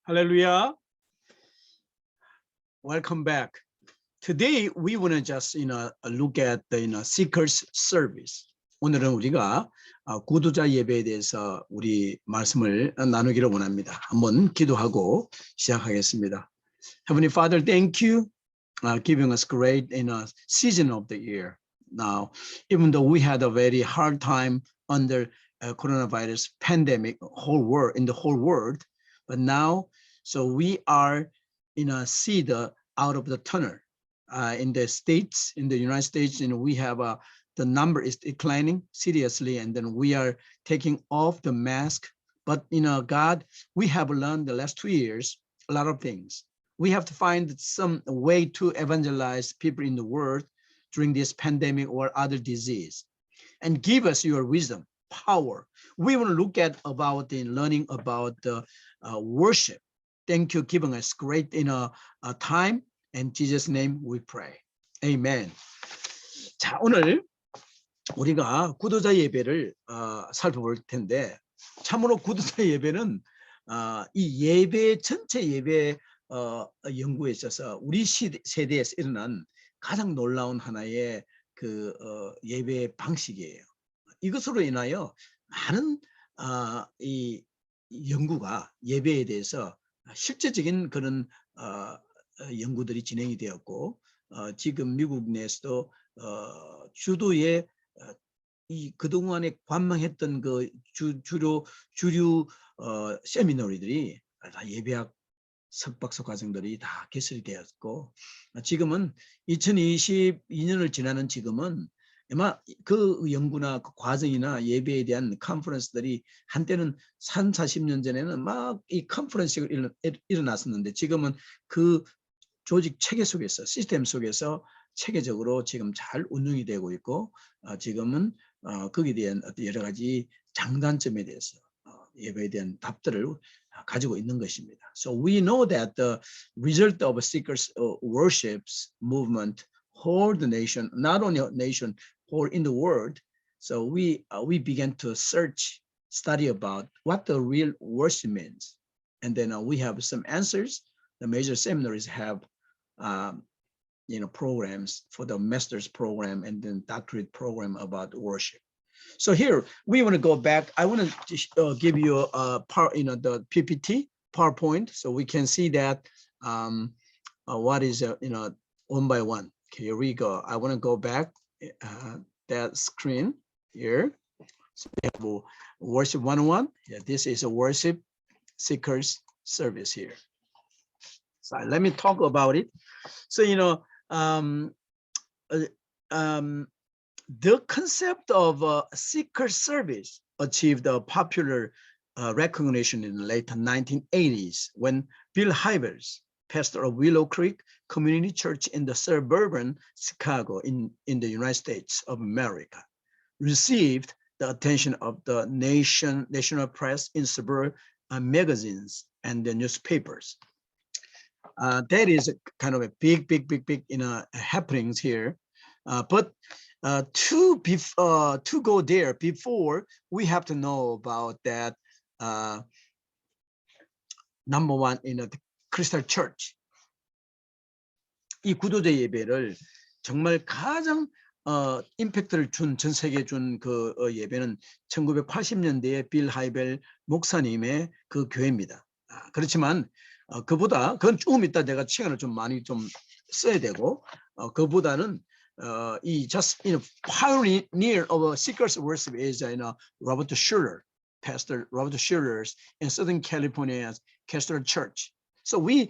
Hallelujah. Welcome back. Today we want to just look at the seekers service. 오늘은 우리가 구두자 예배에 대해서 우리 말씀을 나누기를 원합니다. 한번 기도하고 시작하겠습니다. Heavenly Father, thank you giving us great season of the year. Now, even though we had a very hard time under coronavirus pandemic in the whole world, but now, so we are see the out of the tunnel. In the States, in the United States, we have the number is declining seriously, and then we are taking off the mask. But God, we have learned the last 2 years a lot of things. We have to find some way to evangelize people in the world during this pandemic or other disease, and give us your wisdom, power. We will look at about learning about the worship. Thank you, giving us great time. In Jesus' name we pray. Amen. 자, 오늘 우리가 구도자 예배를 살펴볼 텐데, 참으로 구도자 예배는 이 예배 전체 예배 연구에 있어서 우리 세대에서 일어난 가장 놀라운 하나의 그 예배 방식이에요. 이것으로 인하여 많은 이 연구가 예배에 대해서 실제적인 그런 연구들이 진행이 되었고, 지금 미국 내에서도 주도의 이 그동안에 관망했던 그 주류 세미나리들이 다 예배학 석박사 과정들이 다 개설이 되었고, 지금은 2022년을 지나는 지금은 아마 그 연구나 그 과정이나 예배에 대한 컨퍼런스들이 한때는 30-40년 전에는 막 이 컨퍼런스가 일어났었는데, 지금은 그 조직 체계 속에서, 시스템 속에서 체계적으로 지금 잘 운영이 되고 있고, 지금은 거기에 대한 여러 가지 장단점에 대해서 예배에 대한 답들을 가지고 있는 것입니다. So we know that the result of seekers worships movement whole the nation, not only a nation, whole in the world. So we began to study about what the real worship means, and then we have some answers. The major seminaries have programs for the master's program and then doctorate program about worship. So here we want to go back. I want to give you a part, the PPT PowerPoint, so we can see that what is one by one. Okay, here we go. I want to go back that screen here. So we have worship 101. Yeah, this is a worship seekers service here. So let me talk about it. So the concept of seeker service achieved a popular recognition in the late 1980s when Bill Hybels, pastor of Willow Creek Community Church in the suburban Chicago in the United States of America, received the attention of the national press in suburban magazines and the newspapers. That is kind of a big happenings here, but to go there before, we have to know about that. Number one, the Crystal Church. 이 구도자 예배를 정말 가장 임팩트를 준, 전 세계에 준 그 예배는 1980년대에 빌 하이벨 목사님의 그 교회입니다. 그렇지만 그건 조금 이따 내가 시간을 좀 많이 좀 써야 되고, 그보다는 이 pioneer of seekers worship is Robert Schuller, Pastor Robert Schuller in Southern California's Crystal Church. So we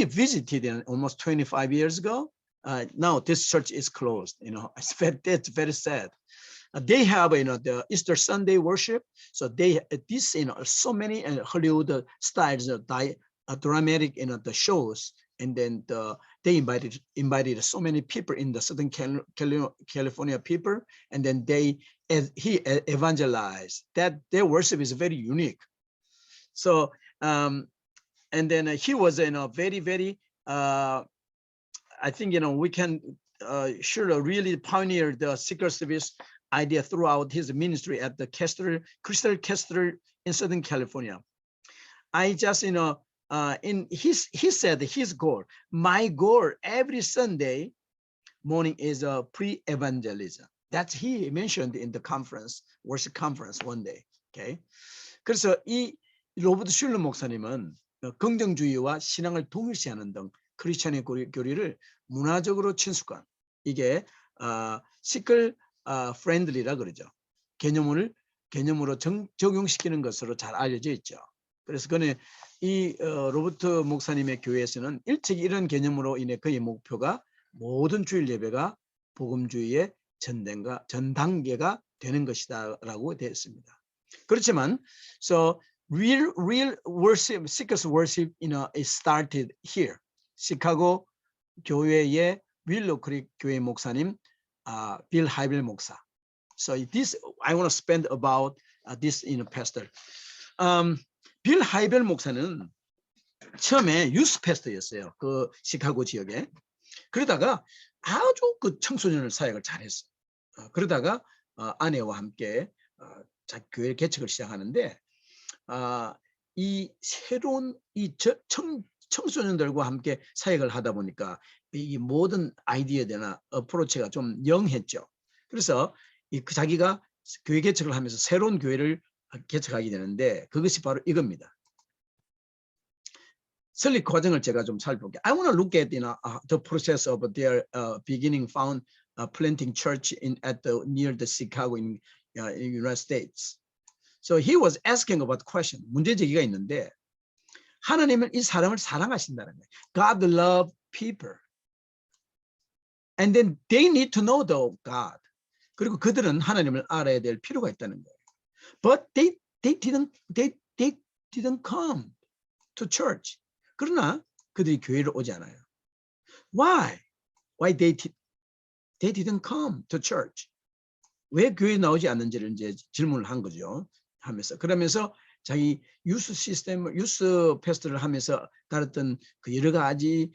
visited almost 25 years ago. Now this church is closed. It's very sad. They have the Easter Sunday worship. So they so many Hollywood styles dramatic the shows, and then they invited so many people in the Southern California people, and then he evangelized. That their worship is very unique. So and then he was very I think we can really pioneer the seeker service idea throughout his ministry at the Crystal in Southern California. I just he said his goal, my goal every Sunday morning is a pre-evangelism. That's he mentioned in the conference, worship conference one day. Okay. 그래서 이 로버트 슐러 목사님은 긍정주의와 신앙을 동일시하는 등 크리스천의 교리를 문화적으로 친숙한 이게 시클 프렌들리라 그러죠. 개념으로 적용시키는 것으로 잘 알려져 있죠. 그래서 그는 이 로버트 목사님의 교회에서는 일찍이 이런 개념으로 인해 그의 목표가 모든 주일 예배가 복음주의의 전단계가 되는 것이다라고 되어 있습니다. 그렇지만 so real worship, seekers worship, is started here. 시카고 교회의 윌로 크릭 교회 목사님 빌 하이벨 목사. So this I want to spend about this pastor. 빌 하이벨 목사는 처음에 유스 패스터였어요. 그 시카고 지역에. 그러다가 아주 그 청소년을 사역을 잘했어. 그러다가 아내와 함께 교회 개척을 시작하는데 이 새로운 이 청소년들과 함께 사역을 하다 보니까 이 모든 아이디어나 어프로치가 좀 영했죠. 그래서 자기가 교회 개척을 하면서 새로운 교회를 개척하게 되는데 그것이 바로 이겁니다. 설립 과정을 제가 좀 살펴볼게요. I want to look at the process of their beginning found planting church near the Chicago in United States. So he was asking about question. 문제 제기가 있는데 하나님은 이 사람을 사랑하신다는 거예요. God love people. And then they need to know the God. 그리고 그들은 하나님을 알아야 될 필요가 있다는 거예요. But they didn't come to church. 그러나 그들이 교회를 오지 않아요. Why they didn't come to church? 왜 교회에 나오지 않는지를 이제 질문을 한 거죠. 그러면서 자기 유스 패스트를 하면서 다뤘던 그 여러 가지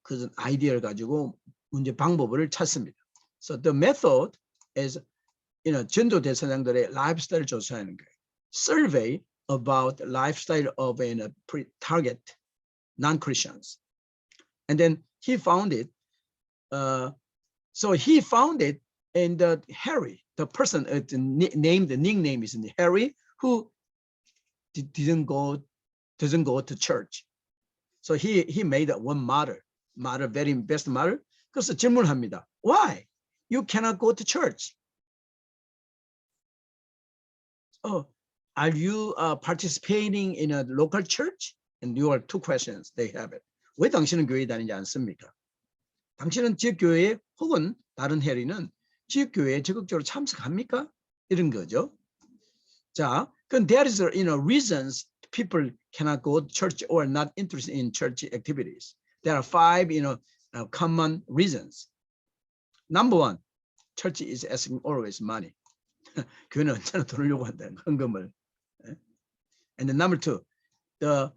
그 아이디어를 가지고 문제 방법을 찾습니다. So the method is, 전도 대사장들의 라이프스타일을 조사하는 거예요. Survey about lifestyle of a target non-Christians, and then he found it. So he found it in Harry, the person named the nickname is Harry, who doesn't go to church. So he made one model, very best model. 그래서 질문합니다. Why you cannot go to church? Oh, are you participating in a local church? And you are two questions. They have it. 왜 당신은 교회에 다니지 않습니까? 당신은 지역 교회에 혹은 다른 해리는 지역 교회에 적극적으로 참석합니까? 이런 거죠. 자, 그럼 there is reasons people cannot go to church or not interested in church activities. There are 5 common reasons. Number 1, church is asking always money. 교회는 언제나 돈을 요구한다는 헌금을. And then number 2, the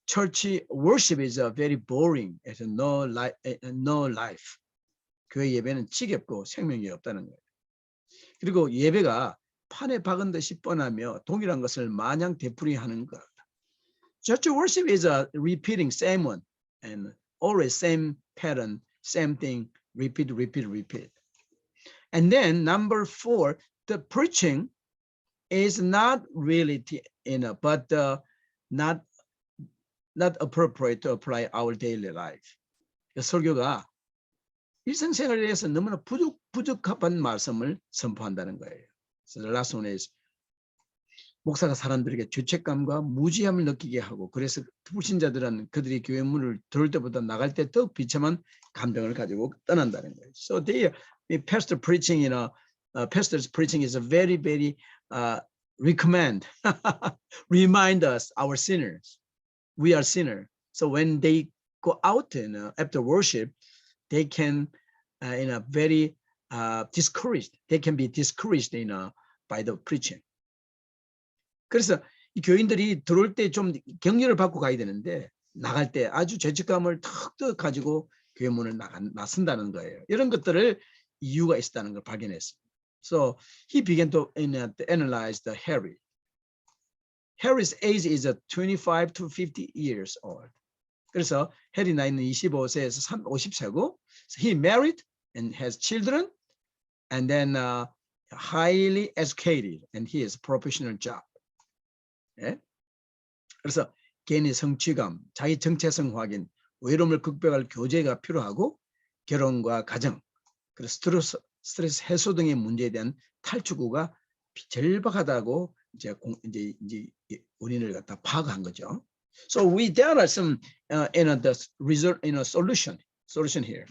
church worship is very boring. It's no life. 교회 예배는 지겹고 생명이 없다는 거예요. 그리고 예배가 판에 박은 듯이 뻔하며 동일한 것을 마냥 되풀이하는 것. Church worship is a repeating same one and always same pattern, same thing, repeat. And then number 4, the preaching is not really but not appropriate to apply our daily life. 설교가 일상생활에 대해서 너무나 부적합한 말씀을 선포한다는 거예요. So the last one is 목사가 사람들에게 죄책감과 무지함을 느끼게 하고 그래서 불신자들은 그들이 교회 문을 들어올 때보다 나갈 때 더 비참한 감정을 가지고 떠난다는 거예요. So the pastor's preaching is a very recommend remind us our sinners. We are sinners. So when they go out after worship, they can very discouraged. They can be discouraged by the preaching. 그래서 이 교인들이 들어올 때 좀 격려를 받고 가야 되는데 나갈 때 아주 죄책감을 턱 가지고 교회 문을 나선다는 거예요. 이런 것들을 이유가 있었다는 걸 발견했습니다. So he began to analyze the Harry. Harry's age is 25 to 50 years old. 그래서 해리 나이는 25세에서 50세고, he married and has children, and then highly educated, and he has a professional job. 예? 그래서 개인의 성취감, 자기 정체성 확인, 외로움을 극복할 교제가 필요하고, 결혼과 가정, 그리고 스트레스 해소 등의 문제에 대한 탈출구가 절박하다고 이제 원인을 갖다 파악한 거죠. So there are some the result solution here.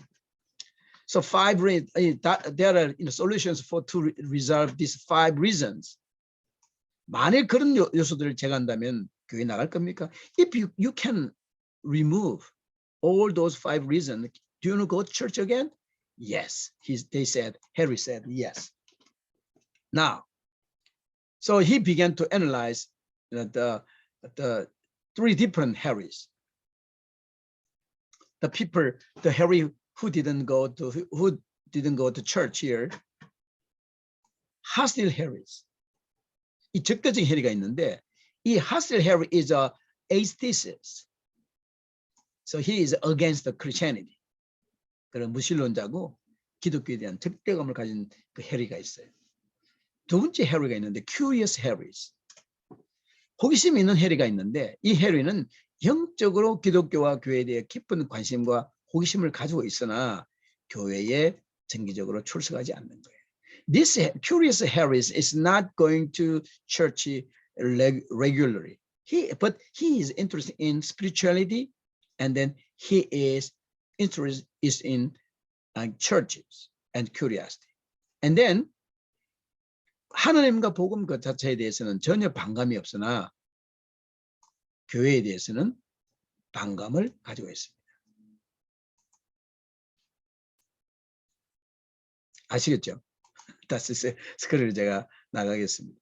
So there are solutions to resolve these 5 reasons. 만일 그런 요소들을 제거한다면 교회 나갈 겁니까? If you can remove all those 5 reasons, do you go to church again? Yes. Harry said yes. Now, so he began to analyze the 3 different Harrys. The Harry who didn't go to church here, hostile Harrys. 이 적대적인 해리가 있는데, 이 hostile Harry is a atheist. So he is against the Christianity. 그런 무신론자고 기독교에 대한 적대감을 가진 그 해리가 있어요. 두 번째 해리가 있는데, curious Harrys. 호기심 있는 해리가 있는데, 이 해리는 영적으로 기독교와 교회에 대해 깊은 관심과 호기심을 가지고 있으나 교회에 정기적으로 출석하지 않는 거예요. This curious Harry is not going to church regularly. But he is interested in spirituality, and then he is interested in churches and curiosity. And then 하나님과 복음 그 자체에 대해서는 전혀 반감이 없으나 교회에 대해서는 반감을 가지고 있습니다. 아시겠죠? 다시 스크린을 제가 나가겠습니다.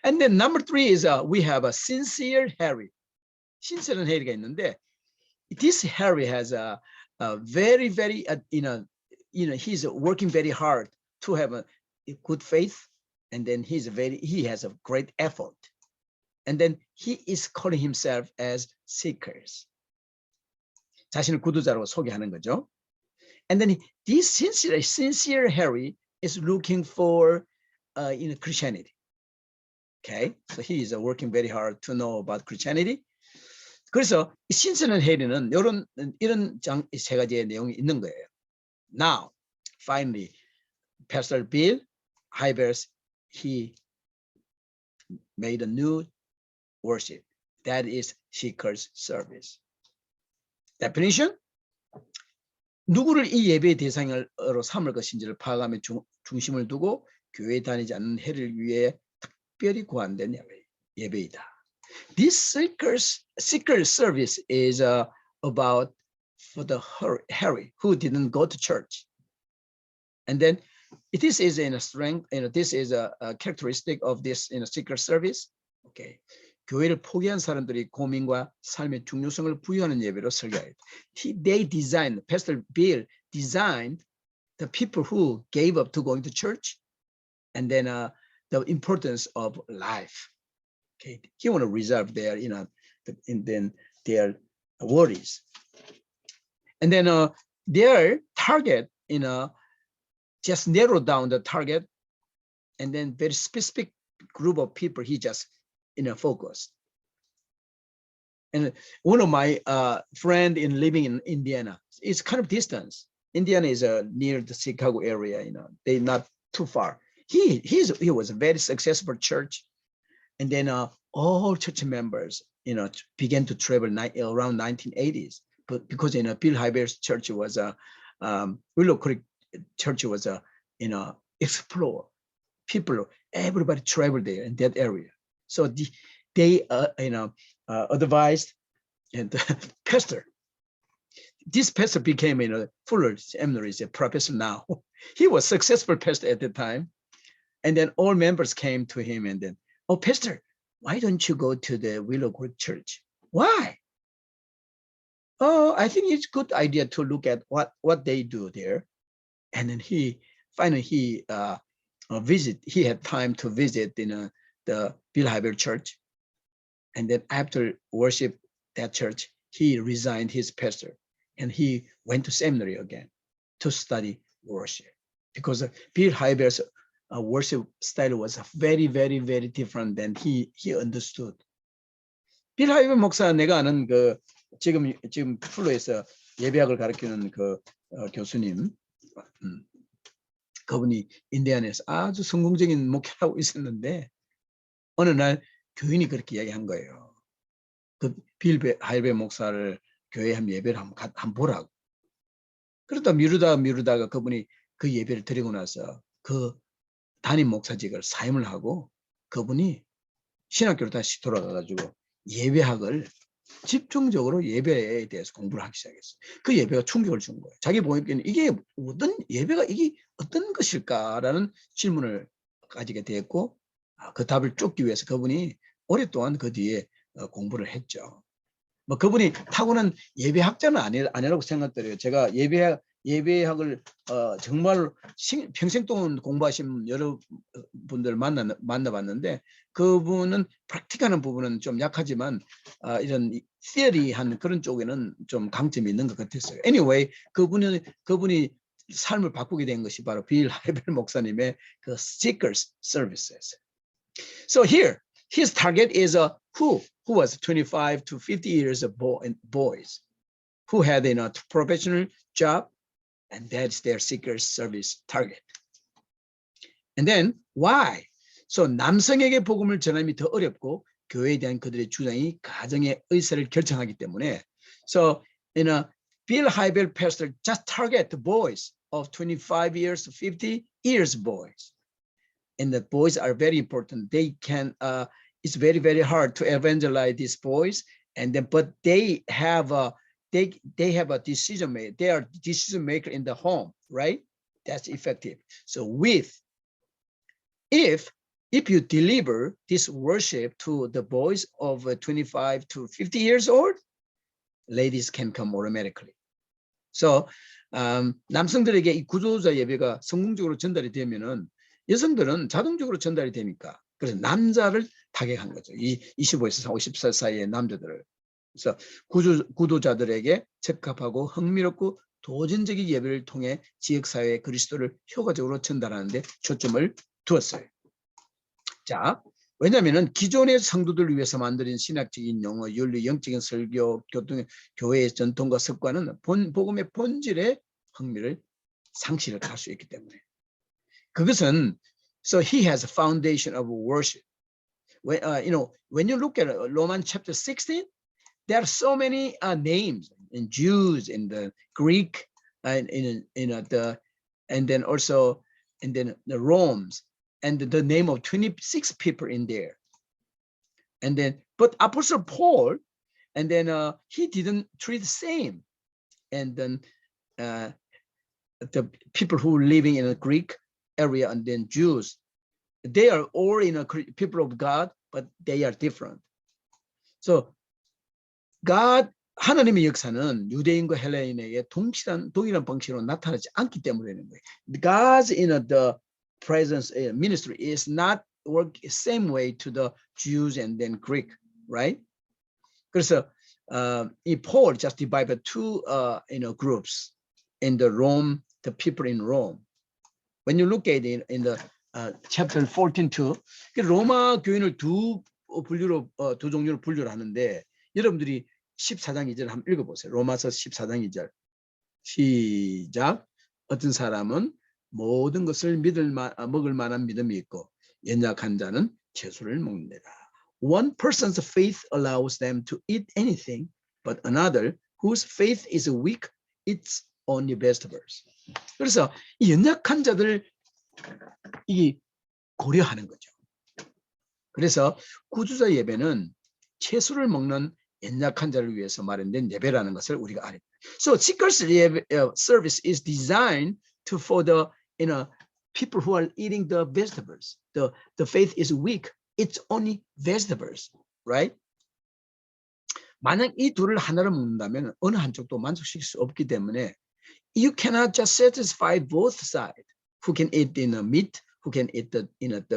And then number 3 is we have a sincere Harry. 신실한 해리가 있는데, this Harry has a very he's working very hard to have a good faith, and then he has a great effort, and then he is calling himself as seekers. 자신을 구두자로 소개하는 거죠. And then this sincere Harry is looking for Christianity. Okay, so he is working very hard to know about Christianity. 그래서 신선한 해리는 이런 세 가지의 내용이 있는 거예요. Now, finally, Pastor Bill Hybels, he made a new worship. That is seekers service. Definition: 누구를 이 예배의 대상으로 삼을 것인지를 파악하며 중심을 두고 교회에 다니지 않는 해를 위해 특별히 구한된 예배이다. This seeker service is about for the Harry who didn't go to church, and then this is in a strength. This is a characteristic of this seeker service. Okay. 교회를 포기한 사람들이 고민과 삶의 중요성을 부여하는 예배로 설계하였다. Pastor Bill designed the people who gave up to going to church, and then the importance of life. Okay, he want to reserve their, their worries, and then their target, just narrow down the target, and then very specific group of people he just focused. And one of my friend living in Indiana, it's kind of distance. Indiana is near the Chicago area, they're not too far. He was a very successful church, and then all church members, began to travel around 1980s. But because Bill Hybels' church was Willow Creek Church was explore people, everybody traveled there in that area. So they advised and pastor. This pastor became Fuller Seminary, a professor now. He was successful pastor at the time, and then all members came to him and then, oh, pastor, why don't you go to the Willow Creek Church? Why? Oh, I think it's a good idea to look at what they do there. And then he finally visit. He had time to visit the Bill Hybel Church, and then after worship that church, he resigned his pastor, and he went to seminary again to study worship, because Bill Hybel's worship style was very, very, very different than he understood. 빌 하이벨 목사, 내가 아는 그 지금 플로에서 예배학을 가르치는 그 교수님, 그분이 인디애나에서 아주 성공적인 목회를 하고 있었는데 어느 날 교인이 그렇게 이야기한 거예요. 그 빌 하이벨 목사를 교회에 한번 예배를 한번 보라고. 그러다 미루다가 그분이 그 예배를 드리고 나서 그 담임 목사직을 사임을 하고 그분이 신학교로 다시 돌아가가지고 예배학을 집중적으로 예배에 대해서 공부를 하기 시작했어요. 그 예배가 충격을 준 거예요. 자기 보기에는 이게 어떤 예배가 이게 어떤 것일까라는 질문을 가지게 됐고, 그 답을 쫓기 위해서 그분이 오랫동안 그 뒤에 공부를 했죠. 뭐 그분이 타고난 예배학자는 아니라고 생각돼요. 제가 예배학을 정말 평생 동안 공부하신 여러분들 만나봤는데 그분은 프랙틱하는 부분은 좀 약하지만 이런 시어리한 그런 쪽에는 좀 강점이 있는 것 같았어요. Anyway, 그분이 삶을 바꾸게 된 것이 바로 빌 하이벨 목사님의 그 Seekers Services. So here, his target is who was 25 to 50 years of boys who had a professional job, and that's their Seekers Service target. And then why? So 남성에게 복음을 전함이 더 어렵고 교회에 대한 그들의 주장이 가정의 의사를 결정하기 때문에 so Bill Hybel pastor just target the boys of 25 years to 50 years boys. And the boys are very important. They can it's very, very hard to evangelize these boys, and then but they have a decision maker. They are decision maker in the home, right? That's effective. So if you deliver this worship to the boys of 25 to 50 years old, ladies can come automatically. So 남성들에게 이 구조자 예배가 성공적으로 전달이 되면은 여성들은 자동적으로 전달이 되니까 그래서 남자를 타겟한 거죠. 이 25에서 50살 사이의 남자들을. 그래서 구도자들에게 적합하고 흥미롭고 도전적인 예배를 통해 지역사회의 그리스도를 효과적으로 전달하는 데 초점을 두었어요. 자, 왜냐하면 기존의 성도들을 위해서 만든 신학적인 용어, 윤리, 영적인 설교, 교통, 교회의 전통과 습관은 복음의 본질에 흥미를 상실을 할 수 있기 때문에. 그것은 so he has a foundation of worship. When you look at Romans chapter 16, there are so many names in Jews, in the Greek, and then also the Romans, and the name of 26 people in there. And then, but Apostle Paul, and then he didn't treat the same. And then the people who are living in a Greek area and then Jews, they are all people of God, but they are different. So God, 하나님의 역사는 유대인과 헬라인에게 동일한 방식으로 나타나지 않기 때문에는 거예요. God's the presence ministry is not work the same way to the Jews and then Greek, right? 그래서 이 Paul just divided two groups in the people in Rome. When you look at it in the chapter 14:2, 로마 교인을 두 종류로 분류를 하는데 여러분들이 14장 2절 한번 읽어보세요. 로마서 14장 2절 시작. 어떤 사람은 모든 것을 먹을 만한 믿음이 있고 연약한 자는 채소를 먹느니라. One person's faith allows them to eat anything, but another whose faith is weak eats only vegetables. 그래서 이 연약한 자들 이 고려하는 거죠. 그래서 구주자 예배는 채소를 먹는 연약한 자를 위해서 마련된 예배라는 것을 우리가 알아야 돼요. So Seekers service is designed for the people who are eating the vegetables. The faith is weak. It's only vegetables, right? 만약 이 둘을 하나로 먹는다면 어느 한쪽도 만족시킬 수 없기 때문에 you cannot just satisfy both sides who can eat meat who can eat the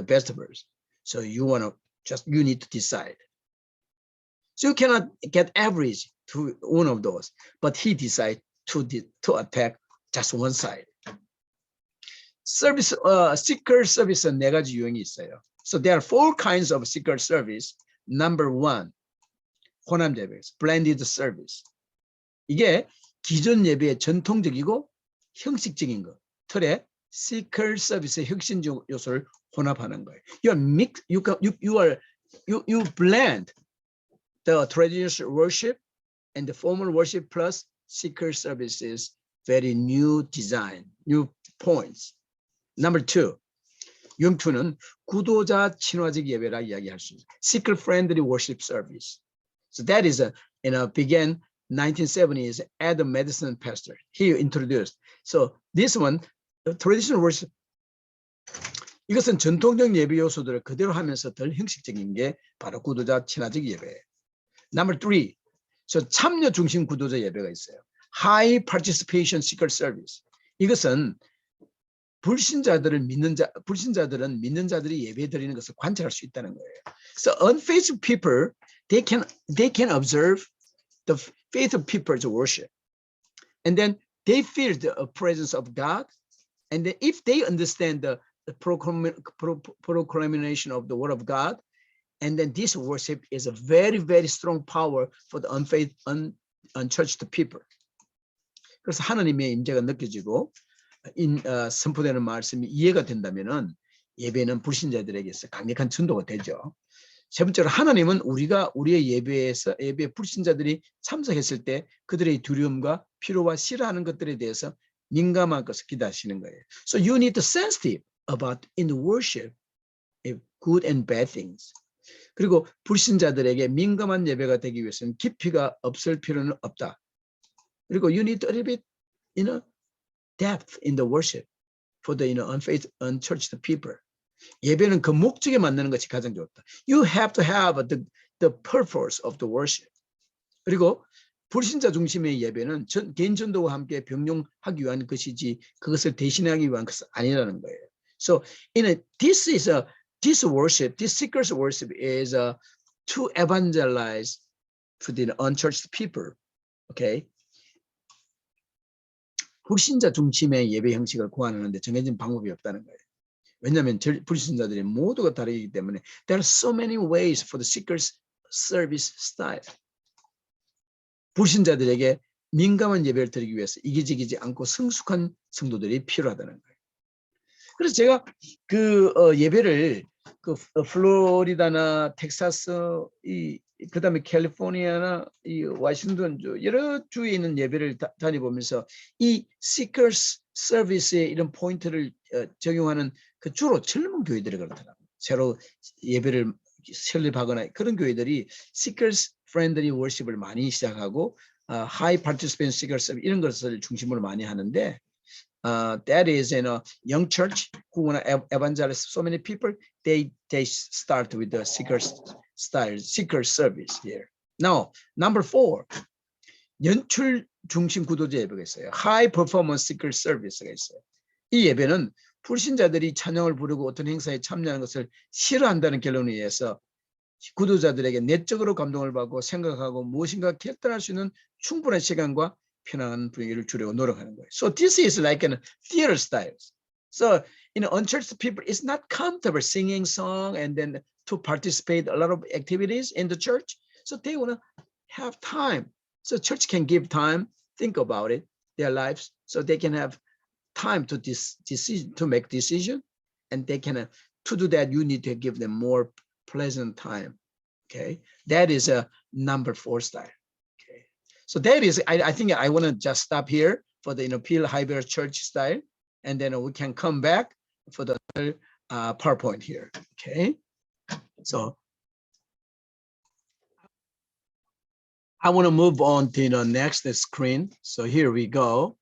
vegetables. So you need to decide. So you cannot get average to one of those, but he decided to attack just one side. 서비스, seeker service는 4가지 유형이 있어요. So there are 4 kinds of seeker service. Number 1, 혼합 예배, blended service. 이게 기존 예배의 전통적이고 형식적인 것, 틀에 seeker service의 혁신 요소를 혼합하는 거예요. You blend the traditional worship and the formal worship plus seeker services, very new design, new points. Number 2, 유형 2는 구도자 친화적 예배라 이야기할 수 있어요. Seeker friendly worship service. So that is began 1970s Adam Madison pastor. He introduced. So this one, traditional worship. 이것은 전통적 예배 요소들을 그대로 하면서 덜 형식적인 게 바로 구도자 친화적 예배예요. Number 3, so 참여 중심 구도자 예배가 있어요. High participation seeker service. 이것은 불신자들은 믿는 자들이 예배 드리는 것을 관찰할 수 있다는 거예요. So unfaithful people, they can observe the faithful people's worship, and then they feel the presence of God, and then if they understand the proclamation of the word of God, and then this worship is a very, very strong power for the unchurched people. 그래서 하나님의 임재가 느껴지고 선포되는 말씀이 이해가 된다면은 예배는 불신자들에게서 강력한 전도가 되죠. 세 번째로 하나님은 우리의 예배 불신자들이 참석했을 때 그들의 두려움과 필요와 싫어하는 것들에 대해서 민감한 것을 기다리시는 거예요. So you need to sensitive about in the worship good and bad things. 그리고 불신자들에게 민감한 예배가 되기 위해서는 깊이가 없을 필요는 없다. 그리고 you need to a little bit, depth in the worship for the unchurched people. 예배는 그 목적에 맞는 것이 가장 좋다. You have to have the purpose of the worship. 그리고 불신자 중심의 예배는 개인 전도와 함께 병용하기 위한 것이지 그것을 대신하기 위한 것은 아니라는 거예요. So this worship, this seekers worship is to evangelize to the unchurched people. Okay. 불신자 중심의 예배 형식을 고안하는데 정해진 방법이 없다는 거예요. 왜냐하면 불신자들이 모두가 다르기 때문에 there are so many ways for the seekers service style. 불신자들에게 민감한 예배를 드리기 위해서 이기지기지 않고 성숙한 성도들이 필요하다는 거예요. 그래서 제가 예배를 플로리다나 텍사스 그다음에 캘리포니아나 워싱턴 여러 주에 있는 예배를 다녀보면서 이 seekers service의 이런 포인트를 적용하는 주로 젊은 교회들이 그렇더라고요. 새로 예배를 설립하거나 그런 교회들이 seekers friendly worship을 많이 시작하고 high participant seekers 이런 것을 중심으로 많이 하는데 that is in a young church who want to evangelize so many people. They start with the seekers style, seeker service here. Now, number 4, 연출 중심 구도자 예배가 있어요. High performance seeker service가 있어요. 이 예배는 불신자들이 찬양을 부르고 어떤 행사에 참여하는 것을 싫어한다는 결론에 의해서 구도자들에게 내적으로 감동을 받고 생각하고 무엇인가 결단할 수 있는 충분한 시간과 편안한 분위기를 주려고 노력하는 거예요. So this is like a theater style. So unchurched people is not comfortable singing song and then to participate a lot of activities in the church. So they want to have time. So church can give time, think about it, their lives, so they can have time to make decision, and they can to do that. You need to give them more pleasant time. Okay, that is a number 4 style. Okay, so that is I think I want to just stop here for the Peel Hybrid Church style, and then we can come back for the PowerPoint here. Okay, so I want to move on to the next screen. So here we go.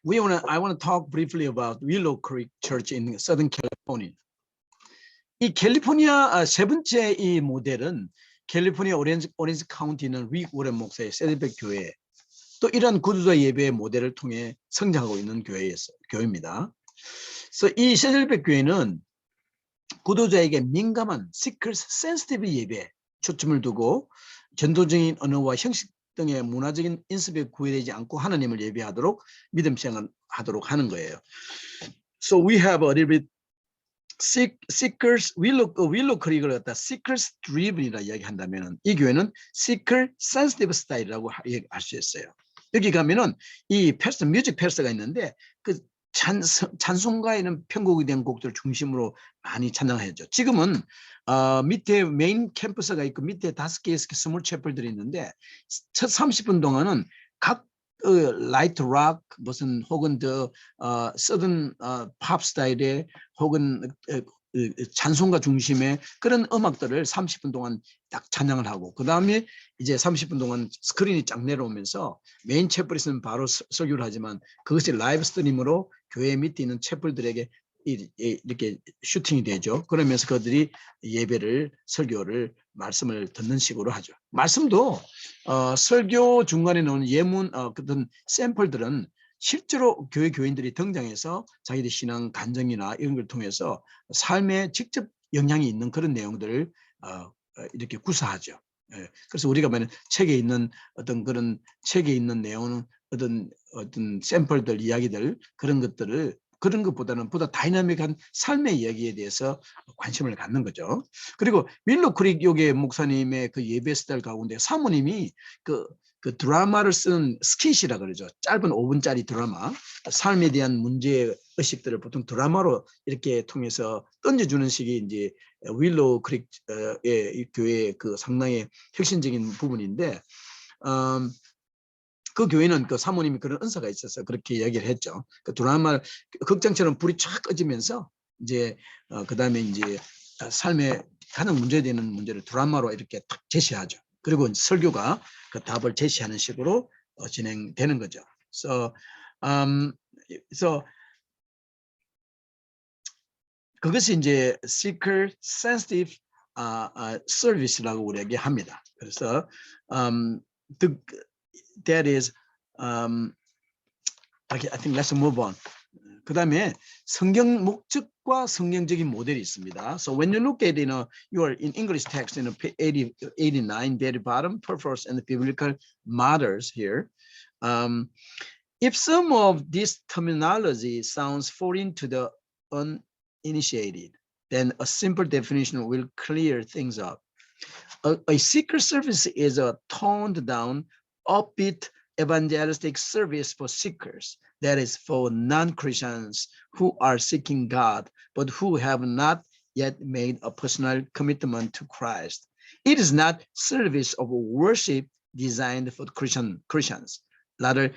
I want to talk briefly about Willow Creek Church in Southern California. 이 캘리포니아 세 번째 이 모델은 캘리포니아 오렌지 카운티 있는 릭 워렌 목사의 세드백 교회, 또 이런 구도자 예배의 모델을 통해 성장하고 있는 교회입니다. 그래서 이 세절백 교회는 구도자에게 민감한 seekers sensitive 예배에 초점을 두고 전도적인 언어와 형식 등의 문화적인 인습에 구애되지 않고 하나님을 예배하도록 믿음 생활하도록 하는 거예요. So we have a little bit seekers, 윌로 크릭을 갖다 seekers driven이라 이야기한다면은 이 교회는 seeker sensitive 스타일이라고 할 수 있어요. 여기 가면은 이 패스, 뮤직 패스가 있는데 그 찬송가에는 편곡이 된 곡들 중심으로 많이 찬양하죠. 지금은 밑에 메인 캠퍼스가 있고 밑에 5개에서 스몰 채플들이 있는데 첫 30분 동안은 각 라이트 락 무슨 혹은 더 서든 팝 스타일의 혹은 찬송가 중심의 그런 음악들을 30분 동안 딱 찬양을 하고 그 다음에 이제 30분 동안 스크린이 쫙 내려오면서 메인 채플에서는 바로 설교를 하지만 그것이 라이브 스트림으로 교회 밑에 있는 채플들에게 이렇게 슈팅이 되죠. 그러면서 그들이 예배를 설교를 말씀을 듣는 식으로 하죠. 말씀도 설교 중간에 나오는 예문 그런 샘플들은 실제로 교회 교인들이 등장해서 자기들 신앙 간증이나 이런 걸 통해서 삶에 직접 영향이 있는 그런 내용들을 이렇게 구사하죠. 그래서 우리가 만약 책에 있는 어떤 그런 책에 있는 내용은 어떤 샘플들 이야기들 그런 것들을 그런 것보다는 보다 다이나믹한 삶의 이야기에 대해서 관심을 갖는 거죠. 그리고 윌로 크릭 요게 목사님의 그 예배 스타일 가운데 사모님이 그 드라마를 쓰는 스킷이라 그러죠. 짧은 5분짜리 드라마, 삶에 대한 문제 의식들을 보통 드라마로 이렇게 통해서 던져주는 식이 이제 윌로 크릭의 교회의 그 상당히 혁신적인 부분인데, 그 교회는 그 사모님이 그런 은사가 있어서 그렇게 이야기를 했죠. 그 드라마 극장처럼 불이 쫙 꺼지면서 이제 그 다음에 이제 삶에 가장 문제되는 문제를 드라마로 이렇게 탁 제시하죠. 그리고 설교가 그 답을 제시하는 식으로 진행되는 거죠. 그래서 그것이 이제 seeker sensitive service라고 우리에게 합니다. 그래서 that is I think let's move on. 그 다음에 성경 목적과 성경적인 모델이 있습니다. So when you look at you are in English text in 89, very bottom, purpose and the biblical matters here. If some of this terminology sounds foreign to the uninitiated, then a simple definition will clear things up. A seeker service is a toned down, upbeat, evangelistic service for seekers, that is for non-Christians who are seeking God but who have not yet made a personal commitment to Christ. It is not service of worship designed for Christians. Rather,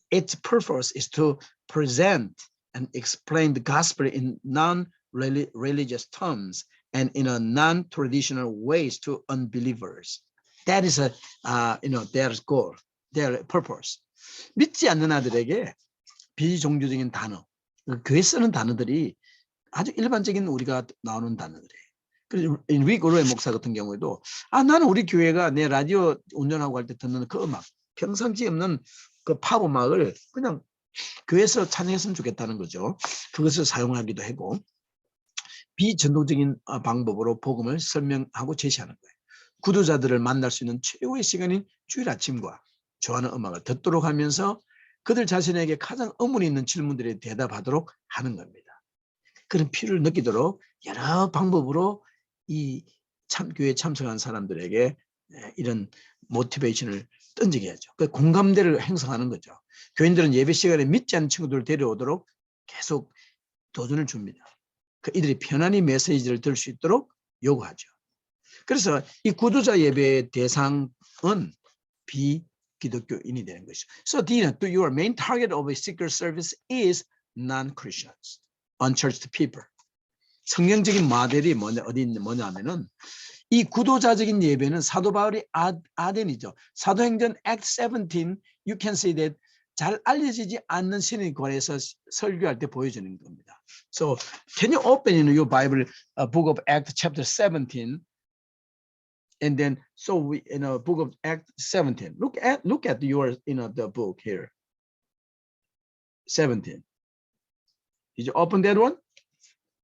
its purpose is to present and explain the gospel in non-religious terms and in a non-traditional ways to unbelievers. That is their goal. their purpose. 믿지 않는 아들에게 비종교적인 단어, 교회 쓰는 단어들이 아주 일반적인 우리가 나오는 단어들이에요. 그래서 릭 오로의 목사 같은 경우에도 나는 우리 교회가 내 라디오 운전하고 할 때 듣는 그 음악, 평상시 없는 그 팝 음악을 그냥 교회에서 찬양했으면 좋겠다는 거죠. 그것을 사용하기도 하고 비전도적인 방법으로 복음을 설명하고 제시하는 거예요. 구도자들을 만날 수 있는 최고의 시간인 주일 아침과 좋아하는 음악을 듣도록 하면서 그들 자신에게 가장 의문이 있는 질문들에 대답하도록 하는 겁니다. 그런 필요를 느끼도록 여러 방법으로 이 교회에 참석한 사람들에게 이런 모티베이션을 던지게 하죠. 그 공감대를 형성하는 거죠. 교인들은 예배 시간에 믿지 않는 친구들을 데려오도록 계속 도전을 줍니다. 이들이 편안히 메시지를 들을 수 있도록 요구하죠. 그래서 이 구도자 예배의 대상은 비기독교인이 되는 것이죠. So your main target of a seeker service is non-Christians, unchurched people. 성경적인 모델이 뭐냐면은 이 구도자적인 예배는 사도 바울이 아덴이죠. 사도행전 Act 17, you can see that 잘 알려지지 않는 신의관에서 설교할 때 보여주는 겁니다. So can you open in your Bible, book of Acts chapter 17, and then so we in a book of Acts 17. Look at your the book here. 17. Did you open that one?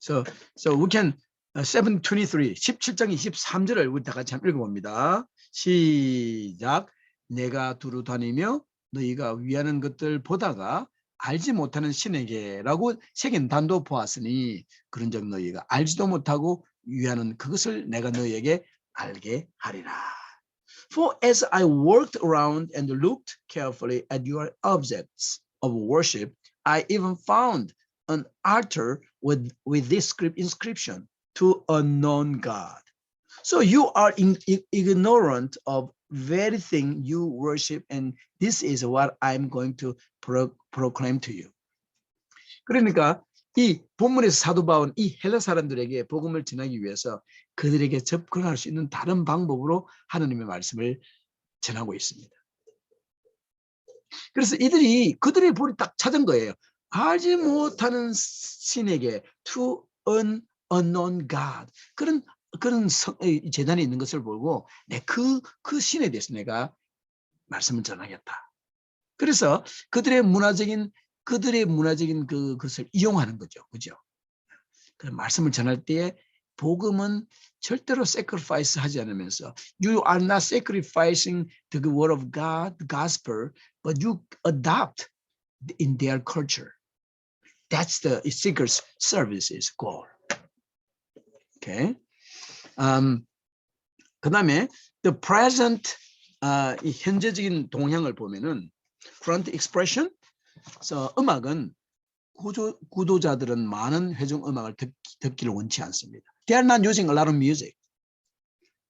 So we can 7:23 17장 23절을 우리 다 같이 한번 읽어봅니다. 시작. 내가 두루 다니며 너희가 위하는 것들 보다가 알지 못하는 신에게라고 새긴 단도 보았으니 그런즉 너희가 알지도 못하고 위하는 그것을 내가 너희에게 알게 하리라. For as I worked around and looked carefully at your objects of worship, I even found an altar with this inscription, to a known God. So you are ignorant of very thing you worship, and this is what I'm going to proclaim to you. 그러니까 이 본문에서 사도 바울은 이 헬라 사람들에게 복음을 전하기 위해서 그들에게 접근할 수 있는 다른 방법으로 하나님의 말씀을 전하고 있습니다. 그래서 그들의 볼이 딱 찾은 거예요. 알지 못하는 신에게 to an unknown God. 그런 재단이 있는 것을 보고 그 신에 대해서 내가 말씀을 전하겠다. 그래서 그들의 문화적인 그것을 이용하는 거죠. 그죠? 그 말씀을 전할 때에 복음은 절대로 sacrifice 하지 않으면서 you are not sacrificing the word of God, the gospel, but you adopt in their culture. That's the seeker's service's goal. Okay. 그다음에 the present 이 현재적인 동향을 보면은 front expression. 그래서 음악은 구도자들은 많은 회중 음악을 듣기를 원치 않습니다. They are not using a lot of music.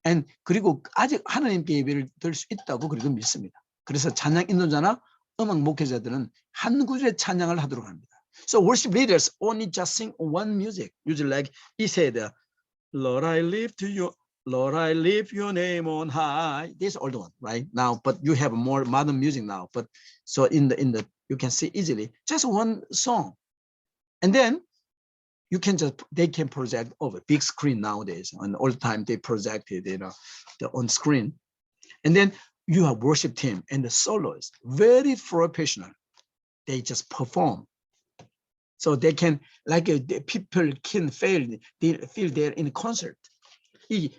And 그리고 아직 하나님께 예배를 드릴 수 있다고 그리고 믿습니다. 그래서 찬양 인도자나 음악 목회자들은 한 구절의 찬양을 하도록 합니다. So worship leaders only just sing one music. Usually like he said, Lord, I lift your name on high. This old one, right? Now, but you have more modern music now. But so in the you can see easily just one song, and then they can project over big screen nowadays. And all the time they projected, on screen, and then you have worship team and the soloists, very professional. They just perform. So they can, like people can feel there in concert. 이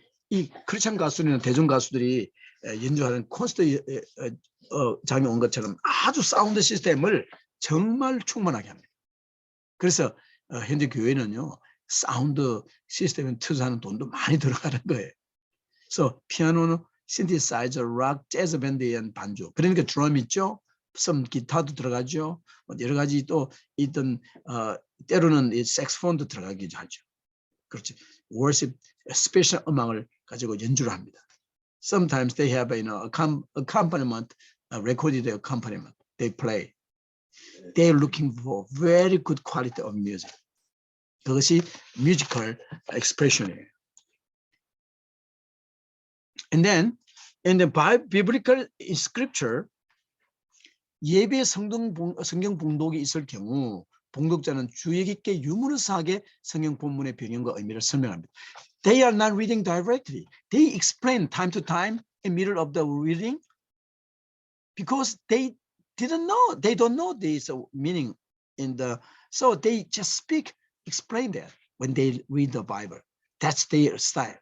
크리스천 가수나 대중 가수들이 연주하는 콘서트 장에 온 것처럼 아주 사운드 시스템을 정말 충분하게 합니다. 그래서 현재 교회는요 사운드 시스템에 투자하는 돈도 많이 들어가는 거예요. 그래서 피아노는 신디사이저, 락, 재즈 밴드에 의한 반주. 그러니까 드럼 있죠. 기타도 들어가죠. 여러 가지 또 있던 때로는 이 색소폰도 들어가기도 하죠. 그렇지. worship 스페셜 음악을 가지고 연주를 합니다. Sometimes they have accompaniment, recorded accompaniment. They play. They're looking for very good quality of music. 그것이 musical expression이에요. And then in the biblical scripture, 예배 성경 봉독이 있을 경우 봉독자는 주의 깊게 유머러스하게 성경 본문의 배경과 의미를 설명합니다. They are not reading directly. They explain time to time in middle of the reading because they don't know this meaning so they just explain that when they read the Bible. That's their style.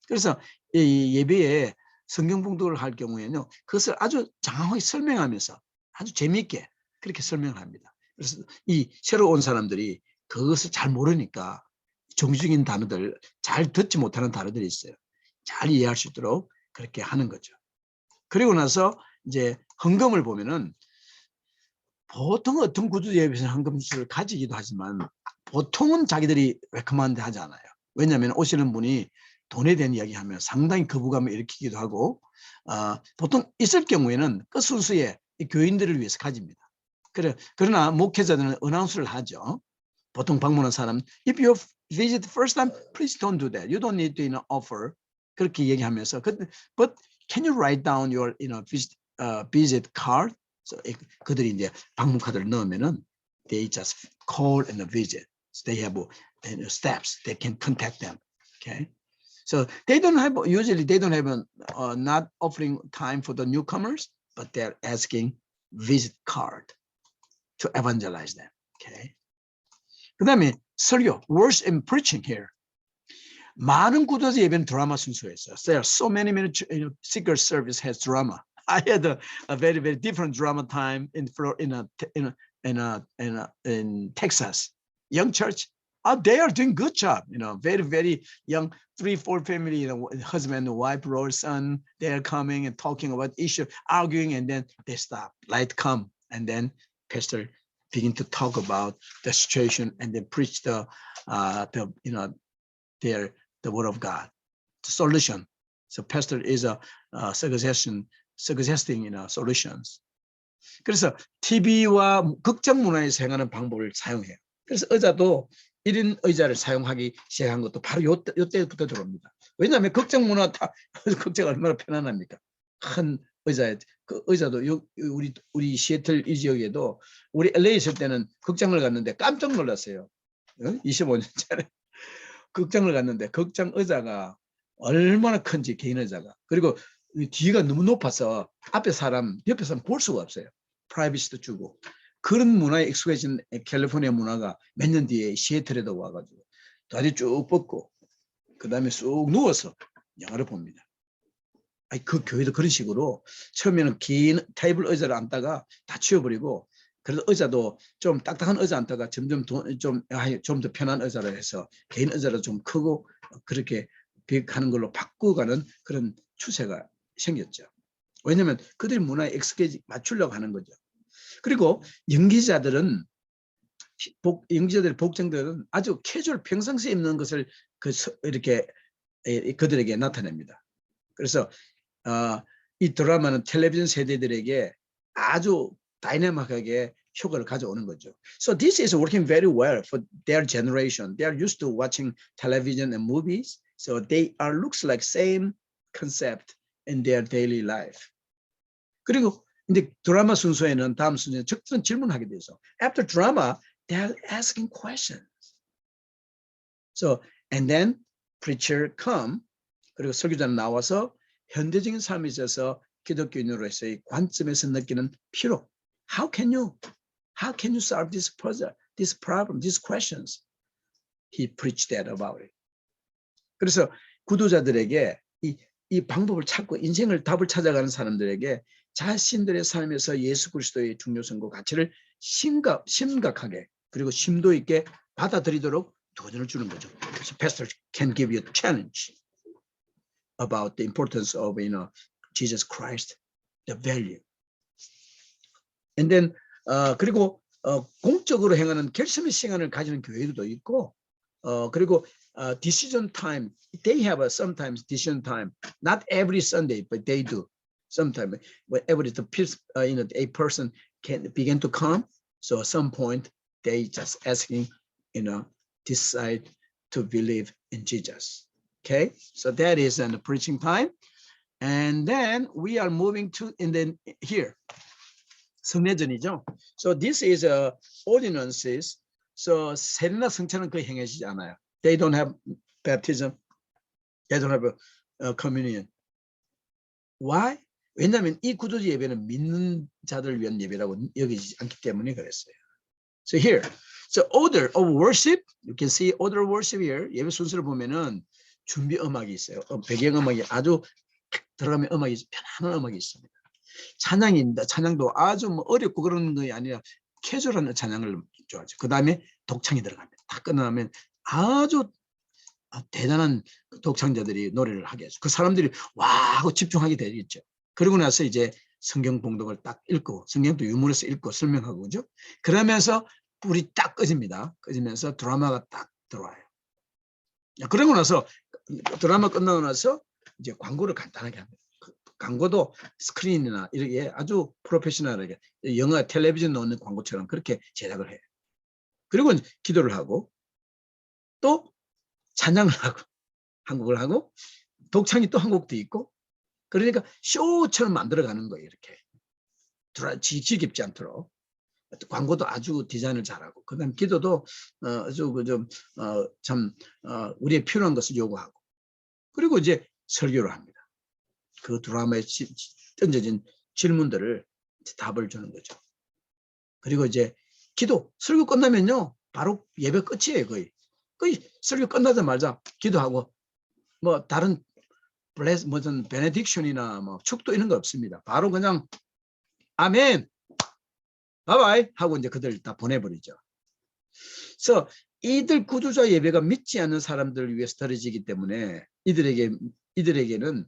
그래서 예배에 성경 봉독을 할 경우에는 그것을 아주 장황하게 설명하면서 아주 재미있게 그렇게 설명을 합니다. 그래서 이 새로 온 사람들이 그것을 잘 모르니까 정식인 단어들, 잘 듣지 못하는 단어들이 있어요. 잘 이해할 수 있도록 그렇게 하는 거죠. 그리고 나서 이제 헌금을 보면은 보통 어떤 구조 예배에서는 헌금수를 가지기도 하지만 보통은 자기들이 레커먼드 하지 않아요. 왜냐하면 오시는 분이 돈에 대한 이야기하면 상당히 거부감을 일으키기도 하고 보통 있을 경우에는 그 순수에 교인들을 위해서 가집니다. 그러나 목회자들은 어나운스를 하죠. 보통 방문한 사람, if you visit the first time, please don't do that. You don't need to offer. 그렇게 얘기하면서, but can you write down your visit card? So 그들이 이제 방문 카드를 넣으면은 they just call and visit. So they have steps. They can contact them. Okay. So usually they don't have not offering time for the newcomers, but they're asking visit card to evangelize them. Okay. 그다음에 설교, words and preaching here. 많은 구도자 예배는 드라마 순서였어요. There are so many seeker service has drama. I had a very different drama time in Texas. Young church, they are doing good job. Very young, 3-4 family, husband, wife, brother, son. They are coming and talking about issue, arguing, and then they stop. Light come, and then pastor begin to talk about the situation, and then preach the word of God, the solution. So pastor is suggesting solutions. 그래서 TV와 극장 문화에서 행하는 방법을 사용해요. 그래서 의자도 1인 의자를 사용하기 시작한 것도 바로 요때부터 들어옵니다. 왜냐하면 극장 문화 극장 얼마나 편안합니까? 큰 의자에 그 의자도 우리 시애틀 이 지역에도 우리 LA 있을 때는 극장을 갔는데 깜짝 놀랐어요. 25년 전에 극장을 갔는데 극장 의자가 얼마나 큰지 개인 의자가 그리고 뒤가 너무 높아서 앞에 사람 옆에 사람 볼 수가 없어요. 프라이버시도 주고 그런 문화에 익숙해진 캘리포니아 문화가 몇 년 뒤에 시애틀에도 와가지고 다리 쭉 뻗고 그 다음에 쑥 누워서 영화를 봅니다. 그 교회도 그런 식으로 처음에는 긴 테이블 의자를 앉다가 다 치워버리고 그래서 의자도 좀 딱딱한 의자 앉다가 점점 좀 더 편한 의자를 해서 개인 의자를 좀 크고 그렇게 하는 걸로 바꾸어가는 그런 추세가 생겼죠. 왜냐하면 그들의 문화에 익숙해지 맞추려고 하는 거죠. 그리고 연기자들의 복장들은 아주 캐주얼 평상시에 입는 것을 이렇게 그들에게 나타냅니다. 그래서 이 드라마는 텔레비전 세대들에게 아주 다이내믹하게 효과를 가져오는 거죠. So this is working very well for their generation. They are used to watching television and movies. So they looks like same concept in their daily life. 그리고 이제 드라마 순서에는 다음 순서에 적절한 질문하게 돼서 after drama they are asking questions. So and then preacher come 그리고 설교자는 나와서 현대적인 삶에 있어서 기독교인으로서의 관점에서 느끼는 필요. How can you solve this problem, these questions? He preached that about it. 그래서 구도자들에게 이 방법을 찾고 인생을 답을 찾아가는 사람들에게 자신들의 삶에서 예수 그리스도의 중요성과 가치를 심각하게 그리고 심도 있게 받아들이도록 도전을 주는 거죠. So pastor can give you a challenge about the importance of Jesus Christ, the value. And then 그리고 공적으로 행하는 결심의 시간을 가지는 교회들도 있고 그리고 decision time. They have sometimes decision time. Not every Sunday, but they do. Sometimes whenever a person can begin to come. So at some point they just asking, decide to believe in Jesus. Okay, so that is the preaching time, and then we are moving to here. 성례전이죠. So this is ordinances. So 세례나 성찬은 거의 행해지지 않아요. They don't have baptism. They don't have a communion. Why? 왜냐하면 이 구도자 예배는 믿는 자들을 위한 예배라고 여기지 않기 때문에 그랬어요. So here, so order of worship. You can see order of worship here. 예배 순서를 보면은 준비 음악이 있어요. 배경 음악이 아주 들어가면 편안한 음악이 있습니다. 찬양입니다. 찬양도 아주 어렵고 그런 게 아니라 캐주얼한 찬양을 좋아하죠. 그 다음에 독창이 들어갑니다. 다 끝나면 아주 대단한 독창자들이 노래를 하게 하죠. 그 사람들이 와 하고 집중하게 되겠죠. 그러고 나서 이제 성경 봉독을 딱 읽고 성경도 유물에서 읽고 설명하고 그죠. 그러면서 불이 딱 꺼집니다. 꺼지면서 드라마가 딱 들어와요. 그러고 나서 드라마 끝나고 나서 이제 광고를 간단하게 합니다. 광고도 스크린이나 이렇게 아주 프로페셔널하게 영화 텔레비전 넣는 광고처럼 그렇게 제작을 해요. 그리고 기도를 하고 또 찬양을 하고 한국을 하고 독창이 또 한국도 있고 그러니까 쇼처럼 만들어가는 거예요. 이렇게 지겹지 않도록 광고도 아주 디자인을 잘하고 그다음 기도도 아주 우리의 필요한 것을 요구하고 그리고 이제 설교를 합니다. 그 드라마에 던져진 질문들을 답을 주는 거죠. 그리고 이제 설교 끝나면요 바로 예배 끝이에요. 거의 설교 끝나자마자 기도하고 뭐 다른 무슨 베네딕션이나 뭐 축도 이런 거 없습니다. 바로 그냥 아멘, 바이바이 하고 이제 그들 다 보내버리죠. 그래서 이들 구두자 예배가 믿지 않는 사람들을 위해서 드려지기 때문에 이들에게는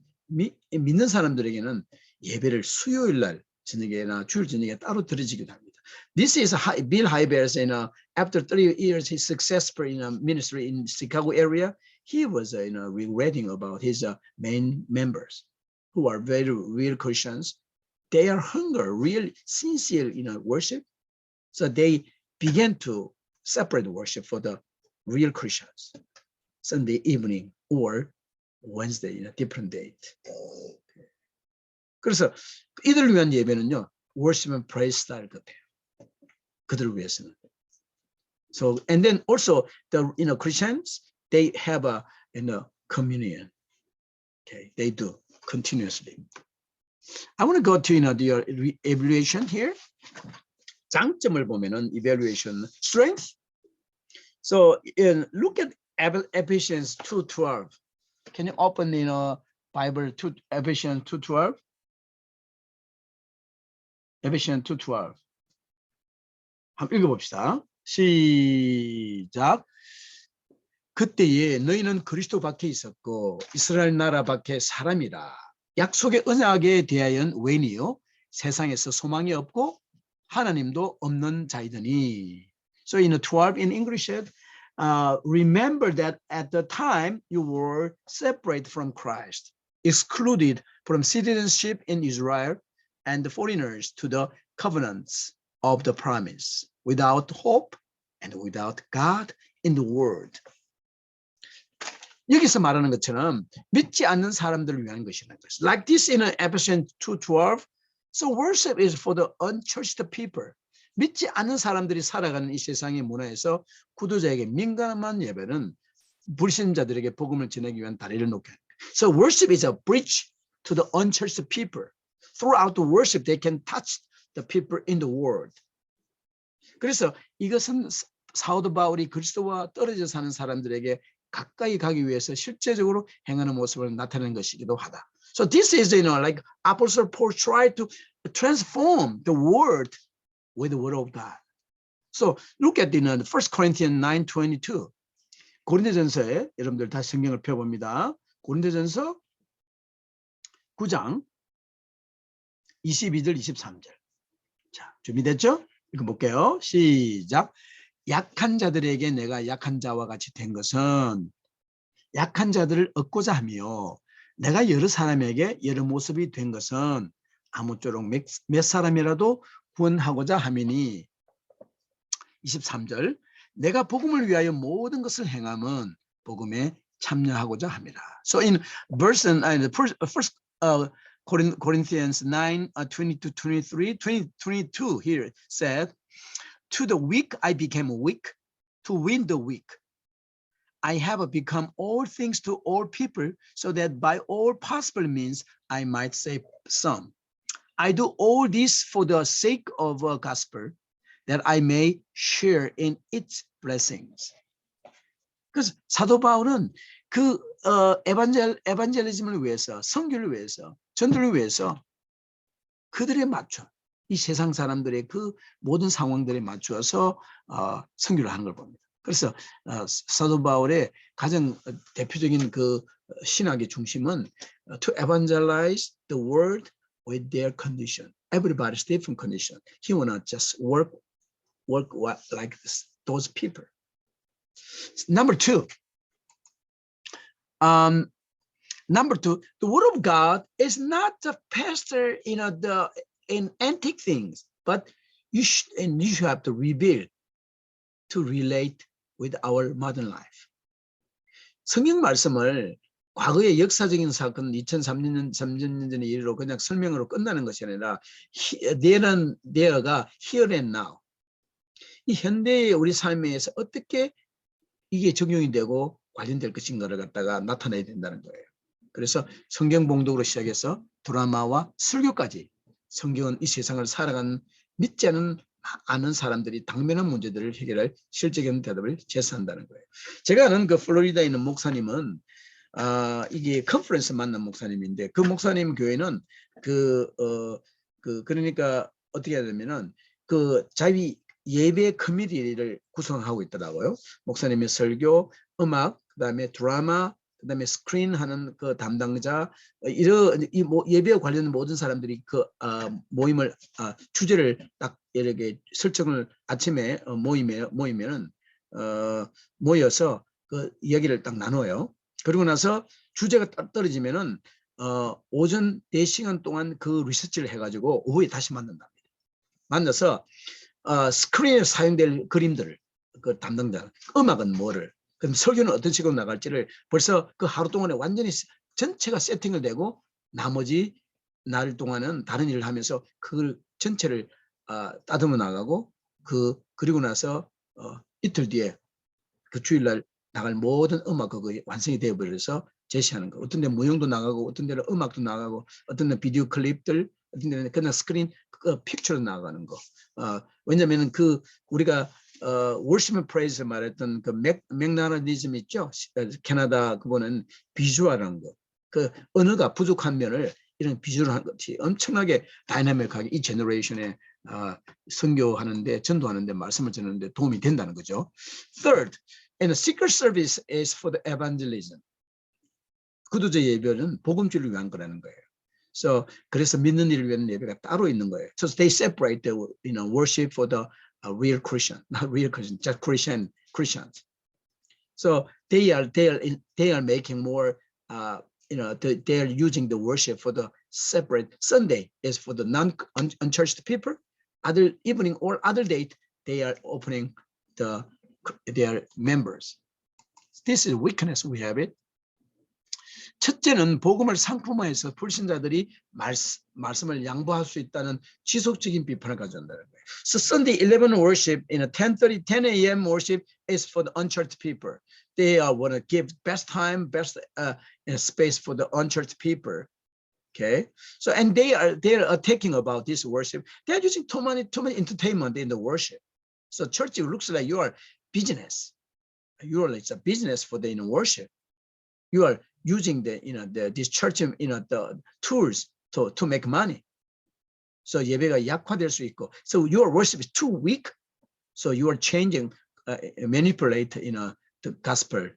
믿는 사람들에게는 예배를 수요일 날 저녁에나 주일 저녁에 따로 드려지기도 합니다. This is Bill Hybels. After 30 years, he's successful in a ministry in Chicago area. He was reading about his main members who are very real Christians. They are hunger, real, sincere worship. So they began to separate worship for the real Christians. Sunday evening or Wednesday in a different date. 그래서 이들을 위한 예배는요, worship and praise style 같아요. 그들을 위해서는. So and then also the Christians, they have a communion. Okay, they do continuously. I want to go to the evaluation here. 장점을 보면은 evaluation strength. So look at Ephesians 2:12. Can you open Bible to Ephesians 2:12? Ephesians 2:12. 한번 읽어봅시다. 시작. 그때에 너희는 그리스도 밖에 있었고 이스라엘 나라 밖에 사람이라. 약속의 언약에 대하여는 외인이요 세상에서 소망이 없고 하나님도 없는 자이더니. So in 12 in English said, remember that at the time you were separated from Christ, excluded from citizenship in Israel, and foreigners to the covenants of the promise, without hope and without God in the world. 여기서 말하는 것처럼 믿지 않는 사람들을 위한 것이라는 것이죠. Like this in Ephesians 2:12. So worship is for the unchurched people. 믿지 않는 사람들이 살아가는 이 세상의 문화에서 구도자에게 민감한 예배는 불신자들에게 복음을 전하기 위한 다리를 놓게 합니다. So worship is a bridge to the unchurched people. Throughout the worship, they can touch the people in the world. 그래서 이것은 사도 바울이 그리스도와 떨어져 사는 사람들에게 가까이 가기 위해서 실제적으로 행하는 모습을 나타내는 것이기도 하다. So this is, like Apostle Paul tried to transform the world with the word of God. So look at 1 Corinthians 9:22. 고린도전서에 여러분들 다시 성경을 펴봅니다. 고린도전서 9장 22절 23절. 자, 준비됐죠? 읽어볼게요. 시작. 약한 자들에게 내가 약한 자와 같이 된 것은 약한 자들을 얻고자 하며 내가 여러 사람에게 여러 모습이 된 것은 아무쪼록 몇 사람이라도 구원하고자 함이니. 23절. 내가 복음을 위하여 모든 것을 행함은 복음에 참여하고자 함이라. So in verse first Corinthians 9:22 here said, to the weak I became weak to win the weak. I have become all things to all people so that by all possible means I might save some. I do all this for the sake of a gospel that I may share in its blessings. 그래서 사도 바울은 그 에반젤리즘을 위해서, 선교를 위해서, 전도를 위해서 그들에 맞춰 이 세상 사람들의 그 모든 상황들에 맞추어서 선교를 하는 걸 봅니다. 그래서 사도 바울의 가장 대표적인 그 신학의 중심은 to evangelize the world with their condition. Everybody's different condition. He wanna just work like those people. Number two, the word of God is not the pastor, in antique things, but you should have to rebuild to relate with our modern life. 성경 말씀을 과거의 역사적인 사건 2003년 전의 일로 그냥 설명으로 끝나는 것이 아니라 there가 here and now. 이 현대의 우리 삶에서 어떻게 이게 적용이 되고 관련될 것인가를 갖다가 나타내야 된다는 거예요. 그래서 성경 봉독으로 시작해서 드라마와 설교까지 성경은 이 세상을 살아가는 믿지 않은 아는 사람들이 당면한 문제들을 해결할 실질적인 대답을 제시한다는 거예요. 제가 아는 그 플로리다에 있는 목사님은 이게 컨퍼런스 만난 목사님인데 그 목사님 교회는 그러니까 어떻게 해야 되면은 그 자기 예배 커뮤니티를 구성하고 있더라고요. 목사님의 설교, 음악, 그다음에 드라마, 그다음에 스크린하는 그 담당자, 이런 예배와 관련된 모든 사람들이 그 모임을 주제를 딱 이렇게 설정을 아침에 모이면은 모여서 그 이야기를 딱 나눠요. 그리고 나서 주제가 딱 떨어지면은 오전 4시간 동안 그 리서치를 해가지고 오후에 다시 만난답니다. 만나서 스크린에 사용될 그림들을 그 담당자, 음악은 뭐를, 그럼 설교는 어떤 식으로 나갈지를 벌써 그 하루 동안에 완전히 전체가 세팅을 되고 나머지 날 동안은 다른 일을 하면서 그걸 전체를 따듬어 나가고 그리고 나서 이틀 뒤에 그 주일날 나갈 모든 음악 그거 완성이 되어버려서 제시하는 거. 어떤 데는 무용도 나가고 어떤 데는 음악도 나가고 어떤 데는 비디오 클립들 어떤 데는 그냥 스크린 그 픽처로 나가는 거. 왜냐면은 그 우리가 worship and praise 말했던 그 맥나니즘 있죠. 캐나다 그거는 비주얼한 거. 그 언어가 부족한 면을 이런 비주얼한 것이 엄청나게 다이나믹하게 이 제너레이션에 선교하는데 전도하는데 말씀을 전하는데 도움이 된다는 거죠. Third, and the secret service is for the evangelism. 구두자 예배는 복음주의를 위한 거라는 거예요. 그래서 믿는 일을 위한 예배가 따로 있는 거예요. So they separate the worship for the real Christian, not real Christian, just Christians. So they are making more. They are using the worship for the separate. Sunday is for the unchurched people. Other evening or other date, they are opening their members. This is weakness we have it. 첫째는 복음을 상품화해서 불신자들이 말씀을 양보할 수 있다는 지속적인 비판을 가져온다는 거예요. So Sunday 11 worship in a 10:30, 10 a.m. worship is for the unchurched people. They want to give best time, best space for the unchurched people. Okay, so and they are attacking about this worship. They are using too many entertainment in the worship. So church looks like you are business. It's a business for the worship. You are using this church the tools to make money. So 예배가 약화될 수 있고. So your worship is too weak. So you are changing, manipulate the gospel.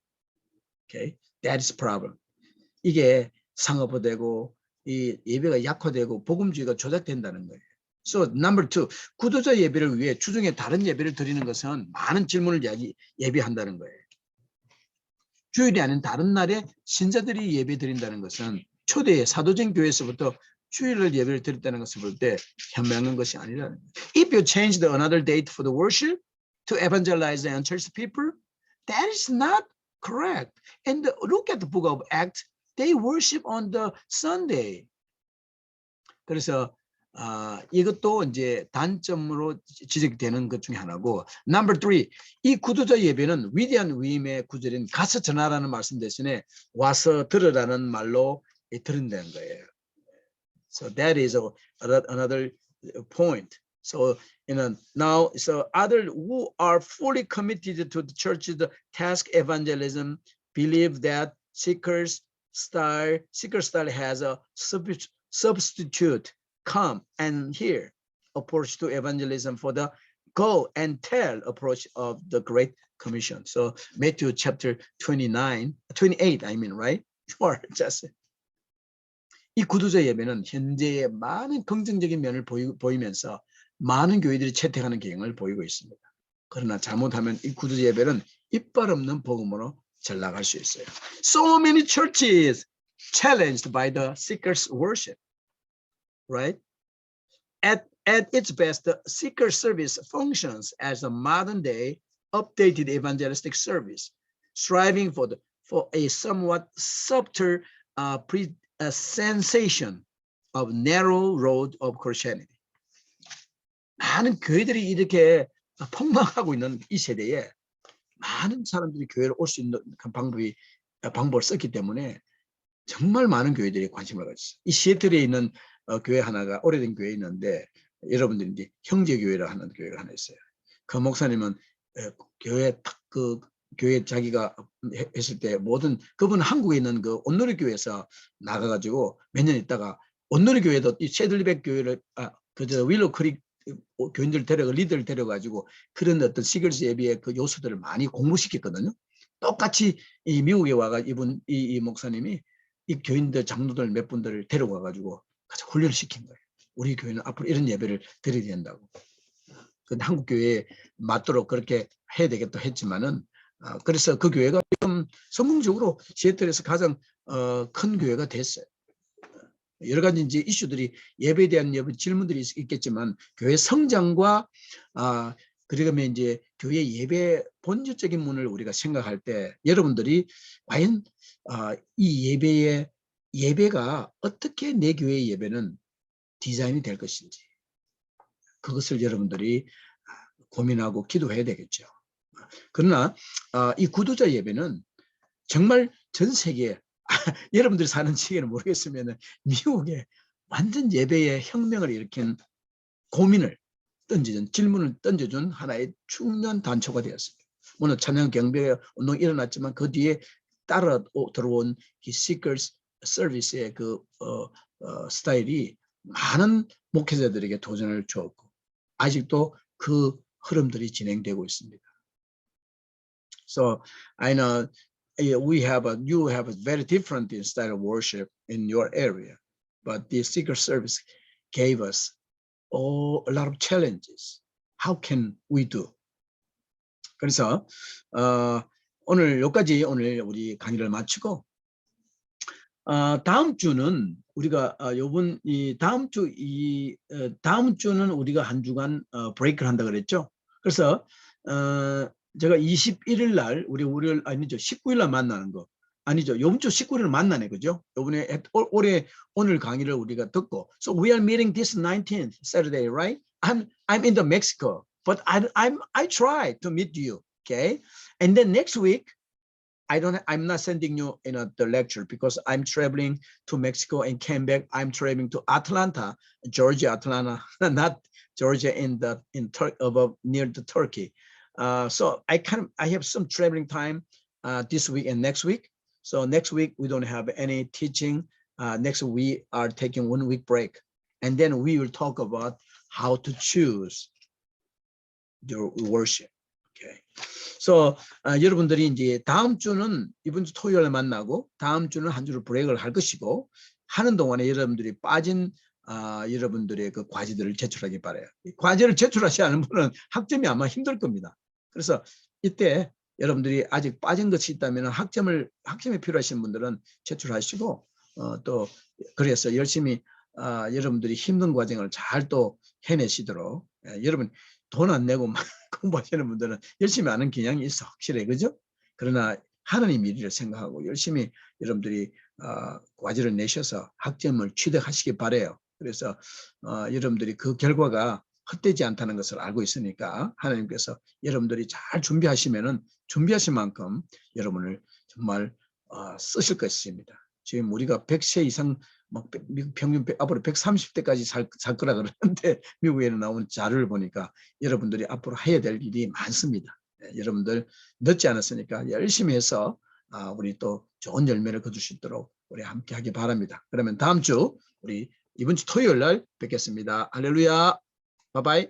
Okay, that is problem. 이게 상업화되고 이 예배가 약화되고 복음주의가 조작된다는 거예요. So number two, 구도자 예배를 위해 주중에 다른 예배를 드리는 것은 많은 질문을 예비한다는 거예요. 주일이 아닌 다른 날에 신자들이 예배 드린다는 것은 초대의 사도적 교회에서부터 주일을 예배를 드렸다는 것을 볼 때 현명한 것이 아니라는 거예요. If you change another date for the worship to evangelize the unchurched people, that is not correct. And look at the book of Acts. They worship on the Sunday. 그래서 이것도 이제 단점으로 지적되는 것 중에 하나고. Number three, 이 구두자 예배는 위대한 위임의 구절인 가서 전하라는 말씀 대신에 와서 들으라는 말로 들은다는 거예요. So that is another point. So now, so others who are fully committed to the church's task evangelism believe that seeker style has a substitute come and hear approach to evangelism for the go and tell approach of the Great Commission. So Matthew chapter 28, I mean, right? Or just 이 구두자 예배는 현재의 많은 긍정적인 면을 보이면서 많은 교회들이 채택하는 경향을 보이고 있습니다. 그러나 잘못하면 이 구두자 예배는 이빨 없는 복음으로 잘 나갈 수 있어요. So many churches challenged by the seekers worship, right? At its best, the seeker service functions as a modern-day updated evangelistic service, striving for a somewhat subtle sensation of narrow road of Christianity. 많은 교회들이 이렇게 폭망하고 있는 이 세대에 많은 사람들이 교회를 올 수 있는 방법을 썼기 때문에 정말 많은 교회들이 관심을 가졌어요. 이 시애틀에 있는 교회 하나가 오래된 교회 있는데 여러분들이 이제 형제교회라 하는 교회가 하나 있어요. 그 목사님은 교회 그 교회 자기가 했을 때 모든 그분 한국에 있는 그 온누리 교회에서 나가가지고 몇 년 있다가 온누리 교회도 이 새들리백 교회를 그저 윌로 크릭 교인들 데려가 리더를 데려가지고 그런 어떤 시글스 예비의 그 요소들을 많이 공부시켰거든요. 똑같이 이 미국에 와가 이분 이 목사님이 이 교인들 장로들 몇 분들을 데려가가지고 같이 훈련을 시킨 거예요. 우리 교회는 앞으로 이런 예배를 드려야 된다고. 근데 한국 교회에 맞도록 그렇게 해야 되겠다 했지만은 그래서 그 교회가 좀 성공적으로 시애틀에서 가장 큰 교회가 됐어요. 여러 가지 이제 이슈들이 예배에 대한 질문들이 있겠지만 교회 성장과 그러면 이제 교회 예배 본질적인 문을 우리가 생각할 때 여러분들이 과연 이 예배가 어떻게 내 교회의 예배는 디자인이 될 것인지 그것을 여러분들이 고민하고 기도해야 되겠죠. 그러나 이 구도자 예배는 정말 전 세계에 여러분들이 사는 지역에는 모르겠으면 미국에 완전 예배의 혁명을 일으킨 고민을 던져준 질문을 던져준 하나의 중요한 단초가 되었습니다. 물론 찬양 경배 운동이 일어났지만 그 뒤에 따라 들어온 이 Seekers Service의 그 스타일이 많은 목회자들에게 도전을 주었고 아직도 그 흐름들이 진행되고 있습니다. So I know you have a very different style of worship in your area, but the Seeker Service gave us a lot of challenges. How can we do? 그래서 오늘 여기까지 오늘 우리 강의를 마치고 다음 주는 우리가 요번 다음 주는 우리가 한 주간 브레이크를 한다 그랬죠. 그래서 제가 21일 날 우리 월요일 아니죠 19일 날 만나는 거 아니죠 요번 주 19일을 만나네 그죠. 요번에 올해 오늘 강의를 우리가 듣고 so we are meeting this 19th Saturday, right? I'm in the Mexico, but I try to meet you, okay? And then next week I'm not sending you the lecture because I'm traveling to Mexico and came back. I'm traveling to Atlanta, Georgia, Atlanta, not Georgia near the Turkey. So I have some traveling time this week and next week. So next week we don't have any teaching. Next week we are taking 1 week break, and then we will talk about how to choose your worship. Okay. So 여러분들이 이제 다음 주는 이번 주 토요일에 만나고 다음 주는 한 주를 브레이크를 할 것이고 하는 동안에 여러분들이 빠진 여러분들의 그 과제들을 제출하기 바라요. 과제를 제출하지 않은 분은 학점이 아마 힘들 겁니다. 그래서 이때 여러분들이 아직 빠진 것이 있다면 학점이 필요하신 분들은 제출하시고 또 그래서 열심히 여러분들이 힘든 과정을 잘 또 해내시도록 여러분 돈 안 내고 공부하시는 분들은 열심히 하는 경향이 있어 확실해 그죠? 그러나 하나님 일을 생각하고 열심히 여러분들이 과제를 내셔서 학점을 취득하시기 바라요. 그래서 여러분들이 그 결과가 헛되지 않다는 것을 알고 있으니까 하나님께서 여러분들이 잘 준비하시면은 준비하신 만큼 여러분을 정말 쓰실 것입니다. 지금 우리가 100세 이상 미국 평균 앞으로 130대까지 살 거라 그러는데 미국에는 나오는 자료를 보니까 여러분들이 앞으로 해야 될 일이 많습니다. 여러분들 늦지 않았으니까 열심히 해서 우리 또 좋은 열매를 거둘 수 있도록 우리 함께 하기 바랍니다. 그러면 다음 주 우리 이번 주 토요일 날 뵙겠습니다. 할렐루야. 바이바이.